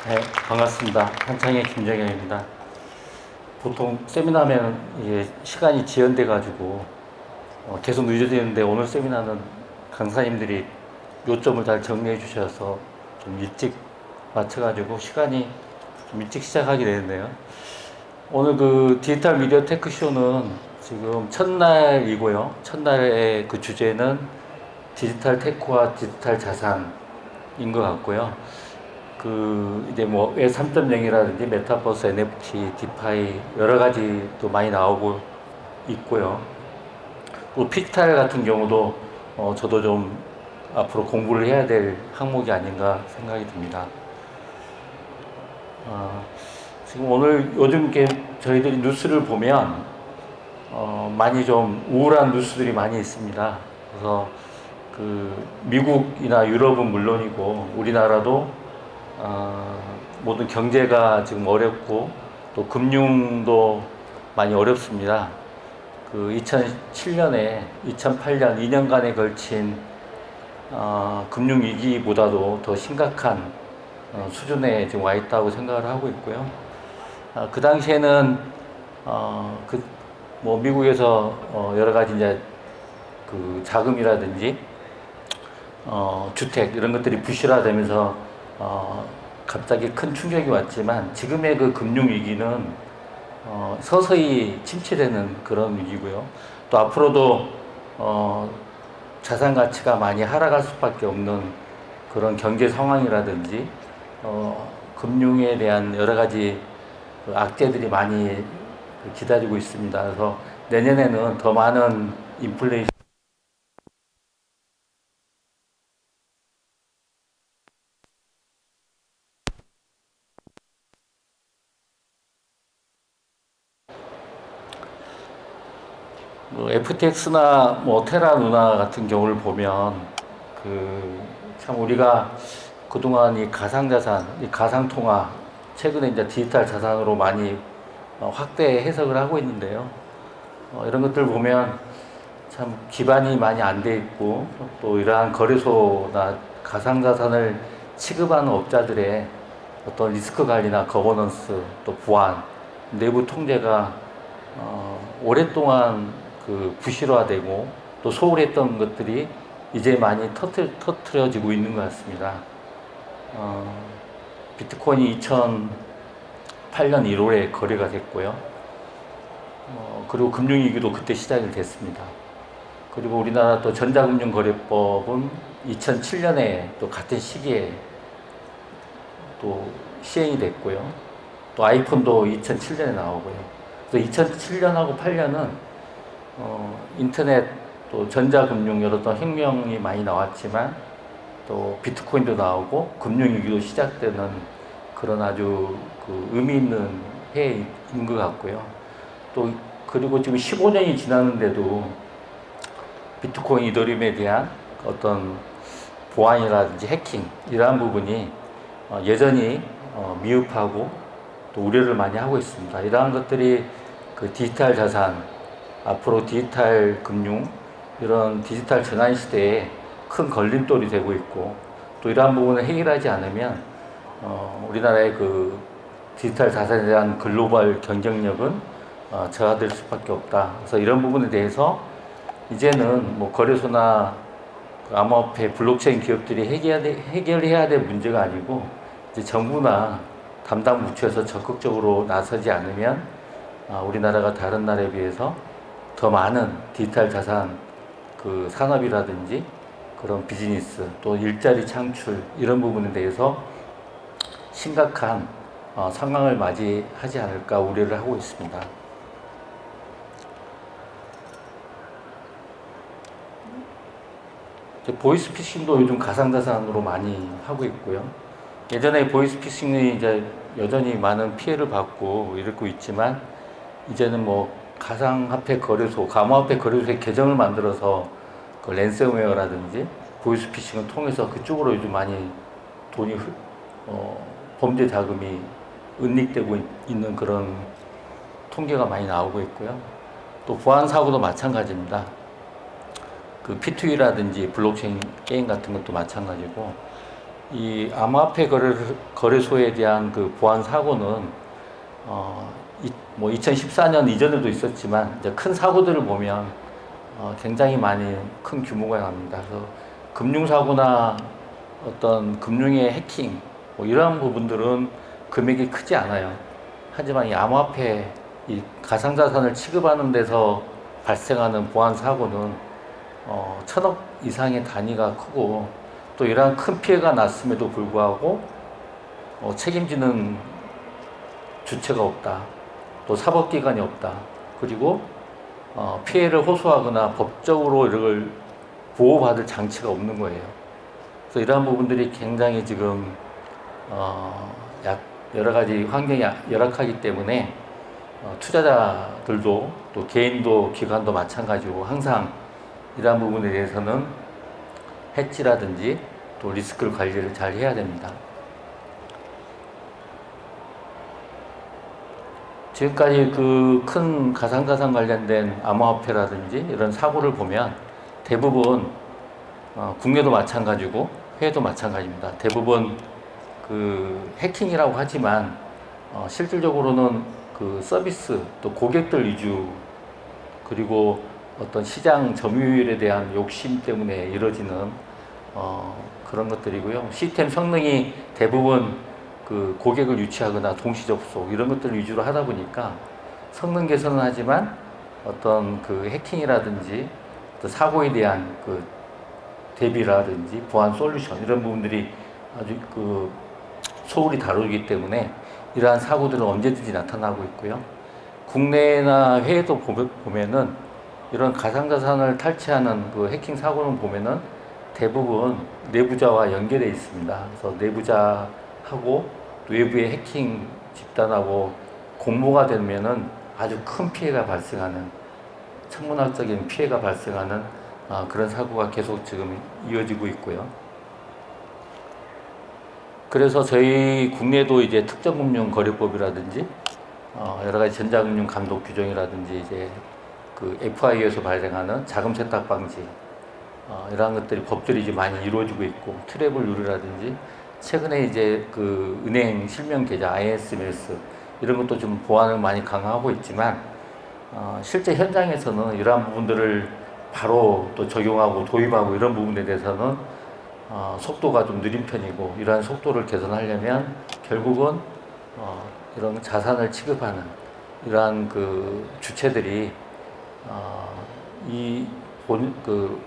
네, 반갑습니다. 한창의 김정현입니다. 보통 세미나면 이게 시간이 지연돼 가지고 계속 늦어지는데, 오늘 세미나는 강사님들이 요점을 잘 정리해 주셔서 좀 일찍 맞춰가지고 시간이 좀 일찍 시작하게 되는데요. 오늘 그 디지털 미디어 테크쇼는 지금 첫날이고요. 첫날의 그 주제는 디지털 테크와 디지털 자산인 것 같고요. 이제 뭐 웹 3.0이라든지 메타버스, NFT, 디파이 여러 가지 또 많이 나오고 있고요. 또 피지털 같은 경우도 저도 좀 앞으로 공부를 해야 될 항목이 아닌가 생각이 듭니다. 지금 오늘 요즘 저희들이 뉴스를 보면 많이 좀 우울한 뉴스들이 많이 있습니다. 그래서 미국이나 유럽은 물론이고 우리나라도 모든 경제가 지금 어렵고 또 금융도 많이 어렵습니다. 2007년에 2008년 2년간에 걸친 금융위기보다도 더 심각한 수준에 지금 와 있다고 생각을 하고 있고요. 그 당시에는 뭐 미국에서 여러 가지 이제 자금이라든지 주택 이런 것들이 부실화되면서 갑자기 큰 충격이 왔지만, 지금의 그 금융위기는 서서히 침체되는 그런 위기고요. 또 앞으로도 자산 가치가 많이 하락할 수밖에 없는 그런 경제 상황이라든지 금융에 대한 여러 가지 악재들이 많이 기다리고 있습니다. 그래서 내년에는 더 많은 인플레이션, FTX나 뭐 테라 루나 같은 경우를 보면 참 우리가 그동안 이 가상자산, 이 가상통화, 최근에 이제 디지털 자산으로 많이 확대 해석을 하고 있는데요. 이런 것들 보면 참 기반이 많이 안 돼 있고, 또 이러한 거래소나 가상자산을 취급하는 업자들의 어떤 리스크 관리나 거버넌스, 또 보안, 내부 통제가 오랫동안 부실화되고 또 소홀했던 것들이 이제 많이 터트려지고 있는 것 같습니다. 비트코인이 2008년 1월에 거래가 됐고요. 그리고 금융위기도 그때 시작이 됐습니다. 그리고 우리나라 또 전자금융거래법은 2007년에 또 같은 시기에 또 시행이 됐고요. 또 아이폰도 2007년에 나오고요. 그래서 2007년하고 8년은 인터넷 또 전자금융 여러 혁명이 많이 나왔지만, 또 비트코인도 나오고 금융위기도 시작되는 그런 아주 의미 있는 해인 것 같고요. 또 그리고 지금 15년이 지났는데도 비트코인, 이더리움에 대한 어떤 보안이라든지 해킹 이러한 부분이 여전히 미흡하고 또 우려를 많이 하고 있습니다. 이러한 것들이 디지털 자산, 앞으로 디지털 금융, 이런 디지털 전환 시대에 큰 걸림돌이 되고 있고, 또 이러한 부분을 해결하지 않으면 우리나라의 디지털 자산에 대한 글로벌 경쟁력은 저하될 수밖에 없다. 그래서 이런 부분에 대해서 이제는 뭐 거래소나 암호화폐, 블록체인 기업들이 해결해야 될 문제가 아니고, 이제 정부나 담당 부처에서 적극적으로 나서지 않으면 우리나라가 다른 나라에 비해서 더 많은 디지털 자산 산업이라든지 그런 비즈니스, 또 일자리 창출 이런 부분에 대해서 심각한 상황을 맞이하지 않을까 우려를 하고 있습니다. 보이스피싱도 요즘 가상자산으로 많이 하고 있고요. 예전에 보이스피싱이 이제 여전히 많은 피해를 받고 이러고 있지만, 이제는 뭐 가상화폐 거래소, 가상화폐 거래소의 계정을 만들어서 랜섬웨어라든지 보이스피싱을 통해서 그쪽으로 요즘 많이 범죄 자금이 은닉되고 있는 그런 통계가 많이 나오고 있고요. 또 보안 사고도 마찬가지입니다. P2E라든지 블록체인 게임 같은 것도 마찬가지고, 이 암호화폐 거래소에 대한 그 보안 사고는 뭐 2014년 이전에도 있었지만 이제 큰 사고들을 보면 굉장히 많이 큰 규모가 납니다. 그래서 금융사고나 어떤 금융의 해킹 뭐 이러한 부분들은 금액이 크지 않아요. 하지만 이 암호화폐, 이 가상자산을 취급하는 데서 발생하는 보안 사고는 천억 이상의 단위가 크고, 또 이러한 큰 피해가 났음에도 불구하고 책임지는 주체가 없다, 또 사법기관이 없다, 그리고 피해를 호소하거나 법적으로 이걸 보호받을 장치가 없는 거예요. 그래서 이러한 부분들이 굉장히 지금 여러 가지 환경이 열악하기 때문에 투자자들도 또 개인도 기관도 마찬가지고 항상 이러한 부분에 대해서는 해지라든지 또 리스크 관리를 잘 해야 됩니다. 지금까지 그 큰 가상자산 관련된 암호화폐라든지 이런 사고를 보면 대부분 국내도 마찬가지고 해외도 마찬가지입니다. 대부분 그 해킹이라고 하지만 실질적으로는 그 서비스 또 고객들 위주, 그리고 어떤 시장 점유율에 대한 욕심 때문에 이루어지는 그런 것들이고요. 시스템 성능이 대부분 그 고객을 유치하거나 동시 접속 이런 것들 위주로 하다 보니까 성능 개선은 하지만 어떤 그 해킹이라든지 또 사고에 대한 그 대비라든지 보안 솔루션 이런 부분들이 아주 그 소홀히 다루기 때문에 이러한 사고들은 언제든지 나타나고 있고요. 국내나 해외도 보면은 이런 가상자산을 탈취하는 그 해킹 사고는 보면은 대부분 내부자와 연계되어 있습니다. 그래서 내부자하고 외부의 해킹 집단하고 공모가 되면은 아주 큰 피해가 발생하는, 천문학적인 피해가 발생하는 그런 사고가 계속 지금 이어지고 있고요. 그래서 저희 국내도 이제 특정금융거래법이라든지 여러 가지 전자금융 감독 규정이라든지 이제 그 FIU에서 발생하는 자금 세탁 방지 이러한 것들이 법들이 이제 많이 이루어지고 있고, 트래블 룰이라든지 최근에 이제 그 은행 실명 계좌 ISMS 이런 것도 좀 보안을 많이 강화하고 있지만 실제 현장에서는 이러한 부분들을 바로 또 적용하고 도입하고 이런 부분에 대해서는 속도가 좀 느린 편이고, 이러한 속도를 개선하려면 결국은 이런 자산을 취급하는 이러한 그 주체들이 그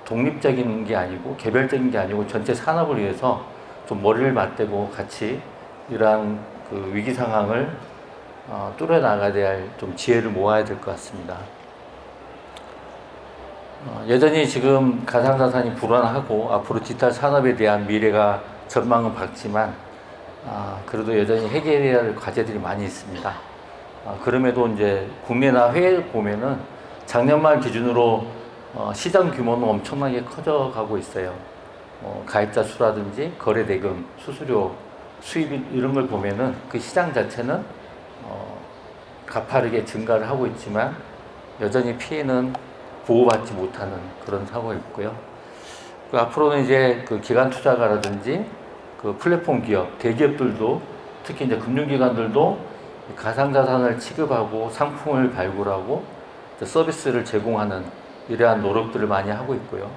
독립적인 게 아니고 개별적인 게 아니고 전체 산업을 위해서 좀 머리를 맞대고 같이 이러한 그 위기 상황을 뚫어나가야 될 좀 지혜를 모아야 될 것 같습니다. 여전히 지금 가상자산이 불안하고 앞으로 디지털 산업에 대한 미래가 전망은 밝지만 그래도 여전히 해결해야 할 과제들이 많이 있습니다. 그럼에도 이제 국내나 해외 보면은 작년 말 기준으로 시장 규모는 엄청나게 커져가고 있어요. 가입자 수라든지 거래 대금, 수수료, 수입 이런 걸 보면은 그 시장 자체는 가파르게 증가를 하고 있지만 여전히 피해는 보호받지 못하는 그런 상황이 있고요. 그 앞으로는 이제 그 기관 투자가라든지 그 플랫폼 기업, 대기업들도 특히 이제 금융기관들도 가상자산을 취급하고 상품을 발굴하고 서비스를 제공하는 이러한 노력들을 많이 하고 있고요.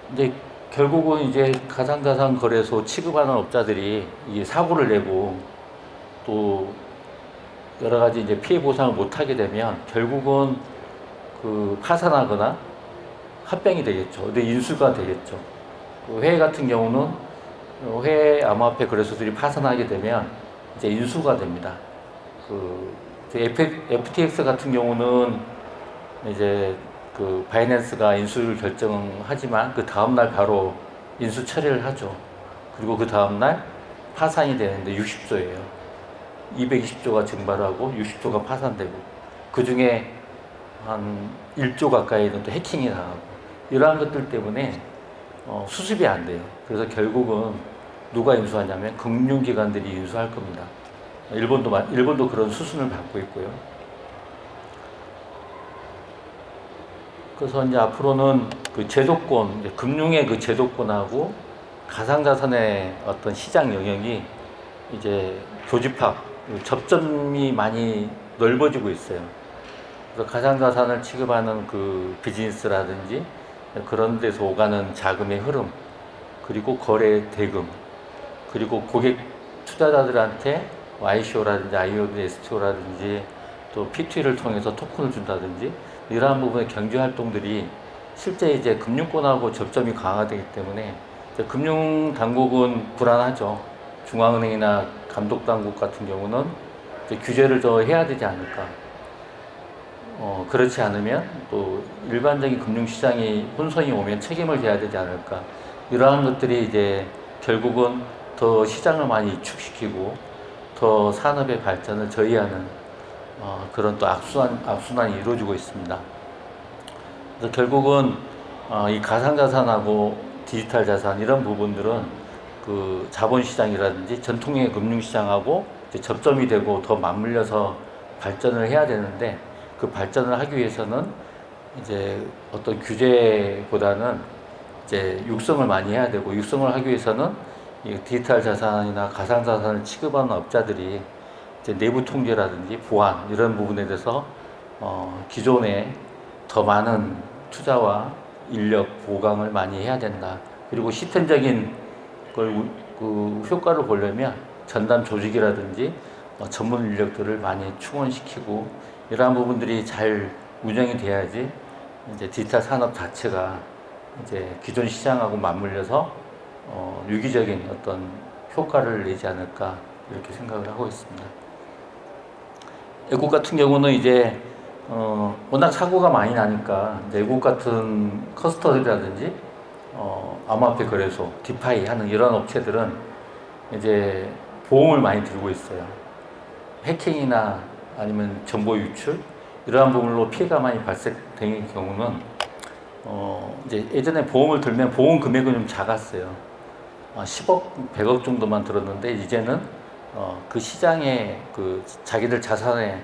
근데 결국은 이제 가상자산 거래소 취급하는 업자들이 이 사고를 내고 또 여러 가지 이제 피해 보상을 못 하게 되면 결국은 그 파산하거나 합병이 되겠죠. 근데 인수가 되겠죠. 해외 같은 경우는 해외 암호화폐 거래소들이 파산하게 되면 이제 인수가 됩니다. 그 FTX 같은 경우는 이제 그 바이낸스가 인수를 결정하지만 그 다음날 바로 인수 처리를 하죠. 그리고 그 다음날 파산이 되는데 60조예요. 220조가 증발하고 60조가 파산되고, 그 중에 한 1조 가까이는 또 해킹이 나가고, 이러한 것들 때문에 수습이 안 돼요. 그래서 결국은 누가 인수하냐면 금융기관들이 인수할 겁니다. 일본도 그런 수순을 밟고 있고요. 그래서 이제 앞으로는 그 제도권, 이제 금융의 그 제도권하고 가상자산의 어떤 시장 영역이 이제 교집합, 접점이 많이 넓어지고 있어요. 그래서 가상자산을 취급하는 그 비즈니스라든지 그런 데서 오가는 자금의 흐름, 그리고 거래 대금, 그리고 고객 투자자들한테 ICO라든지 IOD, STO라든지 또 P2E를 통해서 토큰을 준다든지 이러한 부분의 경제 활동들이 실제 이제 금융권하고 접점이 강화되기 때문에 금융 당국은 불안하죠. 중앙은행이나 감독 당국 같은 경우는 규제를 더 해야 되지 않을까. 그렇지 않으면 또 일반적인 금융시장이 혼선이 오면 책임을 져야 되지 않을까. 이러한 것들이 이제 결국은 더 시장을 많이 위축시키고 더 산업의 발전을 저해하는 그런 또 악순환이 이루어지고 있습니다. 그래서 결국은 이 가상자산하고 디지털 자산 이런 부분들은 그 자본시장이라든지 전통의 금융시장하고 이제 접점이 되고 더 맞물려서 발전을 해야 되는데 그 발전을 하기 위해서는 이제 어떤 규제보다는 이제 육성을 많이 해야 되고 육성을 하기 위해서는 이 디지털 자산이나 가상 자산을 취급하는 업자들이 이제 내부 통제라든지 보안 이런 부분에 대해서 기존에 더 많은 투자와 인력 보강을 많이 해야 된다. 그리고 시스템적인 그 효과를 보려면 전담 조직이라든지 전문 인력들을 많이 충원시키고 이러한 부분들이 잘 운영이 돼야지 이제 디지털 산업 자체가 이제 기존 시장하고 맞물려서 유기적인 어떤 효과를 내지 않을까 이렇게 생각을 하고 있습니다. 외국 같은 경우는 이제 워낙 사고가 많이 나니까 외국 같은 커스터디라든지 암호화폐 거래소, 디파이 하는 이런 업체들은 이제 보험을 많이 들고 있어요. 해킹이나 아니면 정보 유출 이러한 부분으로 피해가 많이 발생되는 경우는 이제 예전에 보험을 들면 보험 금액은 좀 작았어요. 10억, 100억 정도만 들었는데 이제는 그 시장에 그 자기들 자산의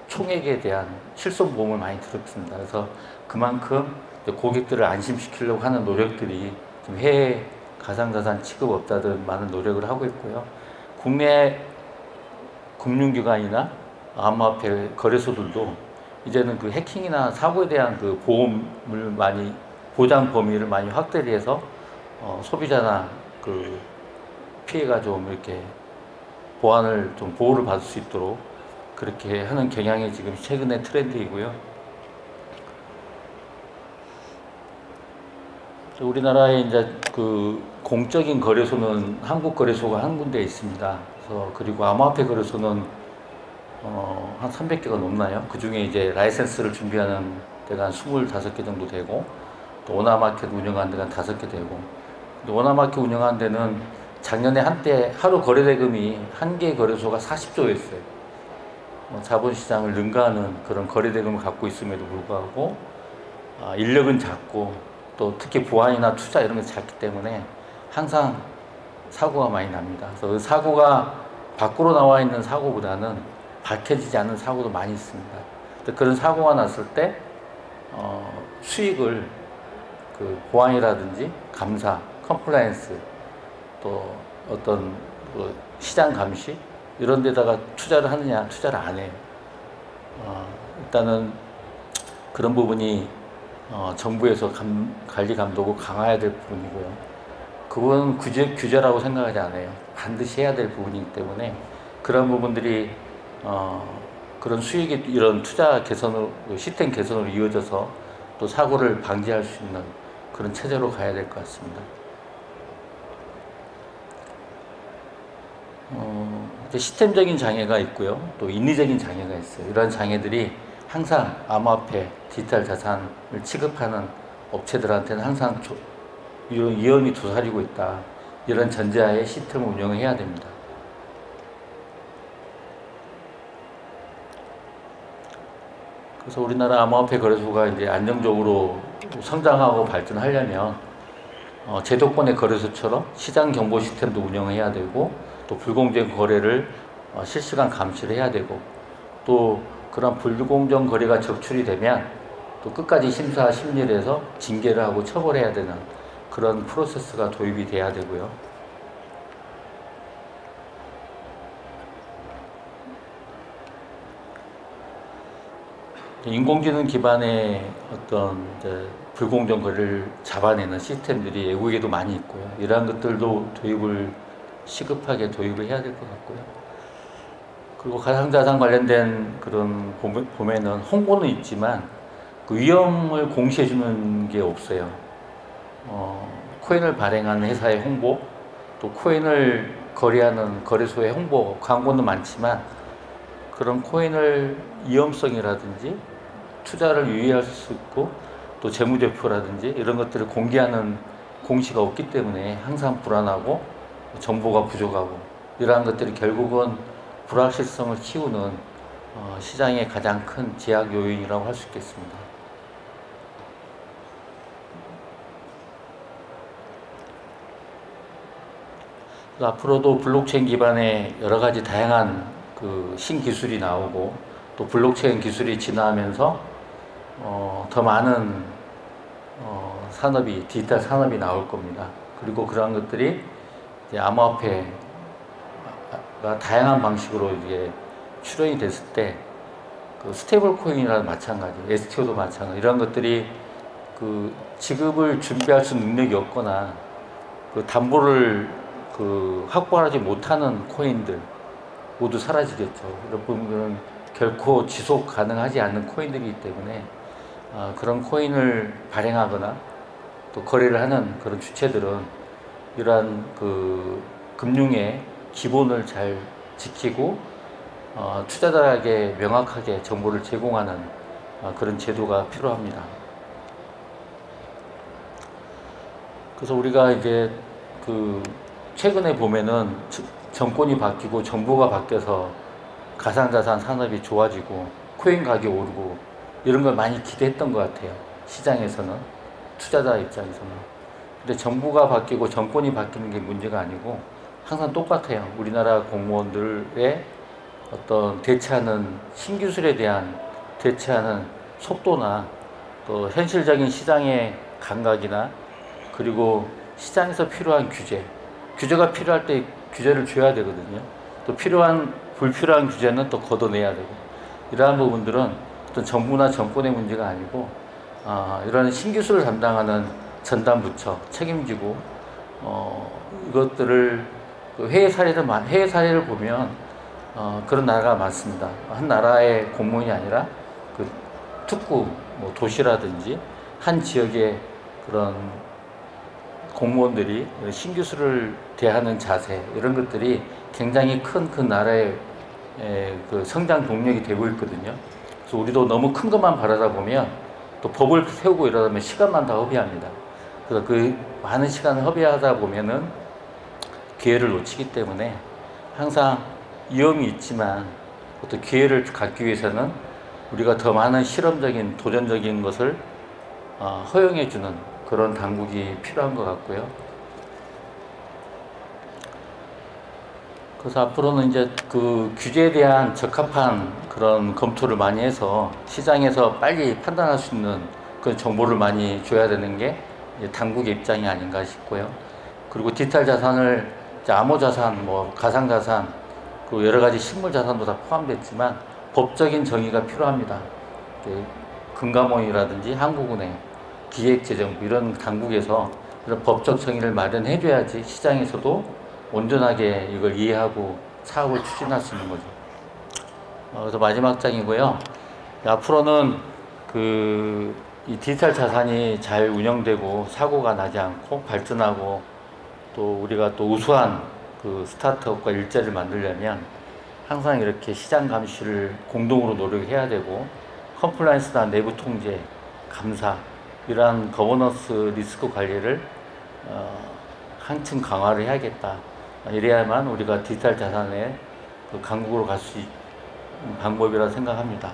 총액에 대한 실손보험을 많이 들었습니다. 그래서 그만큼 고객들을 안심시키려고 하는 노력들이 지금 해외 가상자산 취급업자들 많은 노력을 하고 있고요. 국내 금융기관이나 암호화폐 거래소들도 이제는 그 해킹이나 사고에 대한 그 보험을 많이 보장 범위를 많이 확대를 해서 소비자나 그 피해가 좀 이렇게 보안을 좀 보호를 받을 수 있도록 그렇게 하는 경향이 지금 최근의 트렌드이고요. 우리나라에 이제 그 공적인 거래소는 한국 거래소가 한 군데 있습니다. 그래서 그리고 암호화폐 거래소는 한 300개가 넘나요? 그 중에 이제 라이센스를 준비하는 데가 한 25개 정도 되고 또 오나마켓 운영하는 데가 한 5개 되고 오나마켓 운영하는 데는 작년에 한때 하루 거래대금이 한 개 거래소가 40조였어요. 자본시장을 능가하는 그런 거래대금을 갖고 있음에도 불구하고 인력은 작고 또 특히 보안이나 투자 이런 게 작기 때문에 항상 사고가 많이 납니다. 그래서 그 사고가 밖으로 나와 있는 사고보다는 밝혀지지 않은 사고도 많이 있습니다. 그런 사고가 났을 때 수익을 그 보안이라든지 감사, 컴플라이언스 또 어떤 그 시장 감시 이런 데다가 투자를 하느냐 투자를 안 해요. 일단은 그런 부분이 정부에서 관리 감독을 강화해야 될 부분이고요. 그건 규제라고 생각하지 않아요. 반드시 해야 될 부분이기 때문에 그런 부분들이 그런 수익이 이런 투자 개선으로 시스템 개선으로 이어져서 또 사고를 방지할 수 있는 그런 체제로 가야 될 것 같습니다. 시스템적인 장애가 있고요. 또 인리적인 장애가 있어요. 이런 장애들이 항상 암호화폐, 디지털 자산을 취급하는 업체들한테는 항상 이런 위험이 도사리고 있다. 이런 전제하에 시스템을 운영해야 됩니다. 그래서 우리나라 암호화폐 거래소가 이제 안정적으로 성장하고 발전하려면 제도권의 거래소처럼 시장 정보 시스템도 운영해야 되고 또 불공정 거래를 실시간 감시를 해야 되고 또 그런 불공정 거래가 적출이 되면 또 끝까지 심사 심리를 해서 징계를 하고 처벌해야 되는 그런 프로세스가 도입이 돼야 되고요. 인공지능 기반의 어떤 이제 불공정 거래를 잡아내는 시스템들이 외국에도 많이 있고요. 이러한 것들도 도입을 시급하게 도입을 해야 될 것 같고요. 그리고 가상자산 관련된 그런 보면은 홍보는 있지만 그 위험을 공시해 주는 게 없어요. 코인을 발행하는 회사의 홍보, 또 코인을 거래하는 거래소의 홍보, 광고는 많지만 그런 코인을 위험성이라든지 투자를 유의할 수 있고 또 재무제표라든지 이런 것들을 공개하는 공시가 없기 때문에 항상 불안하고 정보가 부족하고 이러한 것들이 결국은 불확실성을 키우는 시장의 가장 큰 제약 요인이라고 할 수 있겠습니다. 앞으로도 블록체인 기반의 여러 가지 다양한 그 신기술이 나오고 또 블록체인 기술이 진화하면서 더 많은 산업이 디지털 산업이 나올 겁니다. 그리고 그러한 것들이 이제 암호화폐가 다양한 방식으로 이제 출현이 됐을 때 그 스테이블 코인이랑 마찬가지, STO도 마찬가지 이런 것들이 그 지급을 준비할 수 능력이 없거나 그 담보를 그 확보하지 못하는 코인들 모두 사라지겠죠. 이런 부분들은 결코 지속 가능하지 않는 코인들이기 때문에 그런 코인을 발행하거나 또 거래를 하는 그런 주체들은 이러한 그 금융의 기본을 잘 지키고 투자자에게 명확하게 정보를 제공하는 그런 제도가 필요합니다. 그래서 우리가 이제 그 최근에 보면은 정권이 바뀌고 정부가 바뀌어서 가상자산 산업이 좋아지고 코인 가격이 오르고 이런 걸 많이 기대했던 것 같아요. 시장에서는, 투자자 입장에서는. 근데 정부가 바뀌고 정권이 바뀌는 게 문제가 아니고 항상 똑같아요. 우리나라 공무원들의 어떤 대체하는 신기술에 대한 대체하는 속도나 또 현실적인 시장의 감각이나 그리고 시장에서 필요한 규제가 필요할 때 규제를 줘야 되거든요. 또 불필요한 규제는 또 걷어내야 되고 이러한 부분들은 어떤 정부나 정권의 문제가 아니고 이런 신기술을 담당하는 전담부처 책임지고 이것들을 해외 사례를 보면 그런 나라가 많습니다. 한 나라의 공무원이 아니라 그 특구 뭐 도시라든지 한 지역의 그런 공무원들이 신기술을 대하는 자세 이런 것들이 굉장히 큰 그 나라의 그 성장 동력이 되고 있거든요. 그래서 우리도 너무 큰 것만 바라다 보면 또 법을 세우고 이러다 보면 시간만 다 허비합니다. 그래서 그 많은 시간을 허비하다 보면은 기회를 놓치기 때문에 항상 위험이 있지만 어떤 기회를 갖기 위해서는 우리가 더 많은 실험적인 도전적인 것을 허용해주는 그런 당국이 필요한 것 같고요. 그래서 앞으로는 이제 그 규제에 대한 적합한 그런 검토를 많이 해서 시장에서 빨리 판단할 수 있는 그런 정보를 많이 줘야 되는 게 이제 당국의 입장이 아닌가 싶고요. 그리고 디지털 자산을 이제 암호자산, 뭐 가상자산, 그 여러 가지 실물 자산도 다 포함됐지만 법적인 정의가 필요합니다. 금감원이라든지 한국은행, 기획재정부 이런 당국에서 이런 법적 정의를 마련해줘야지 시장에서도 온전하게 이걸 이해하고 사업을 추진할 수 있는 거죠. 그래서 마지막 장이고요. 앞으로는 이 디지털 자산이 잘 운영되고 사고가 나지 않고 발전하고 또 우리가 또 우수한 그 스타트업과 일자리를 만들려면 항상 이렇게 시장 감시를 공동으로 노력해야 되고 컴플라이언스나 내부 통제, 감사 이러한 거버넌스 리스크 관리를 한층 강화를 해야겠다. 이래야만 우리가 디지털 자산의 그 강국으로 갈 수 있는 방법이라 생각합니다.